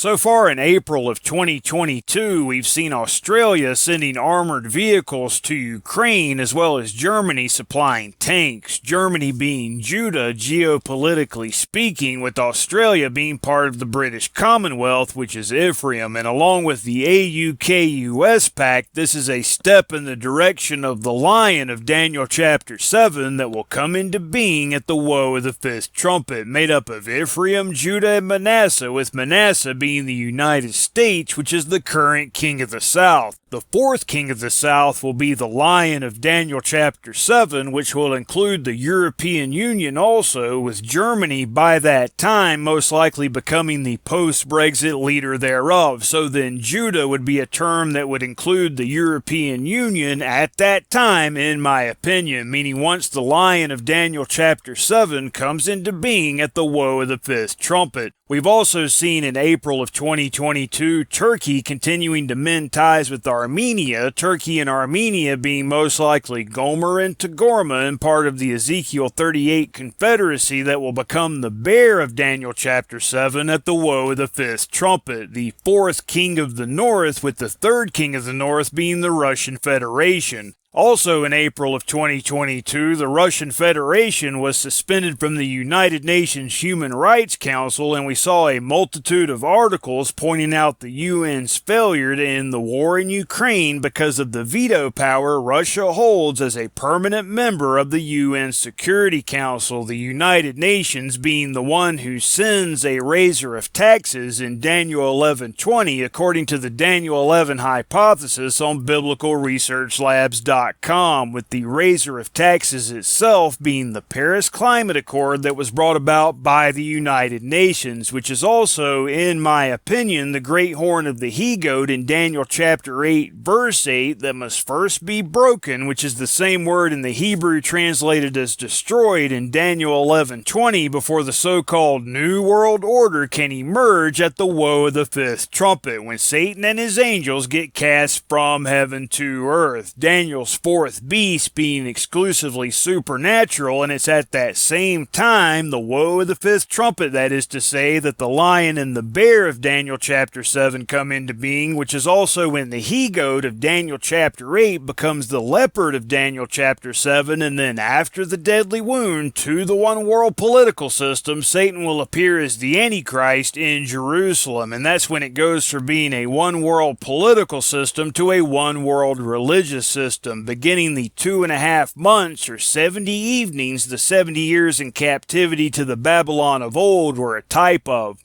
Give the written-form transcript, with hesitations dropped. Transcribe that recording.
So far in April of 2022, we've seen Australia sending armored vehicles to Ukraine, as well as Germany supplying tanks. Germany being Judah, geopolitically speaking, with Australia being part of the British Commonwealth, which is Ephraim. And along with the AUKUS pact, this is a step in the direction of the Lion of Daniel chapter 7 that will come into being at the woe of the fifth trumpet, made up of Ephraim, Judah, and Manasseh, with Manasseh being the United States, which is the current king of the South. The fourth king of the South will be the Lion of Daniel chapter 7, which will include the European Union also, with Germany by that time most likely becoming the post-Brexit leader thereof. So then Judah would be a term that would include the European Union at that time, in my opinion, meaning once the Lion of Daniel chapter 7 comes into being at the woe of the fifth trumpet. We've also seen in April of 2022 Turkey continuing to mend ties with Armenia, Turkey and Armenia being most likely Gomer and Togarmah, and part of the Ezekiel 38 confederacy that will become the bear of Daniel chapter 7 at the woe of the fifth trumpet, the fourth king of the north, with the third king of the north being the Russian Federation. Also in April of 2022, the Russian Federation was suspended from the United Nations Human Rights Council, and we saw a multitude of articles pointing out the UN's failure to end the war in Ukraine because of the veto power Russia holds as a permanent member of the UN Security Council, the United Nations being the one who sends a raiser of taxes in Daniel 11:20, according to the Daniel 11 hypothesis on biblicalresearchlabs.com. With the raiser of taxes itself being the Paris Climate Accord that was brought about by the United Nations, which is also, in my opinion, the great horn of the he-goat in Daniel chapter 8 verse 8 that must first be broken, which is the same word in the Hebrew translated as destroyed in Daniel 11:20, before the so-called New World Order can emerge at the woe of the fifth trumpet, when Satan and his angels get cast from heaven to earth. Daniel's fourth beast being exclusively supernatural, and it's at that same time the woe of the fifth trumpet, that is to say, that the lion and the bear of Daniel chapter 7 come into being, which is also when the he-goat of Daniel chapter 8 becomes the leopard of Daniel chapter 7, and then after the deadly wound to the one world political system, Satan will appear as the Antichrist in Jerusalem, and that's when it goes from being a one world political system to a one world religious system, beginning the 2.5 months or 70 evenings, the 70 years in captivity to the Babylon of old, were a type of.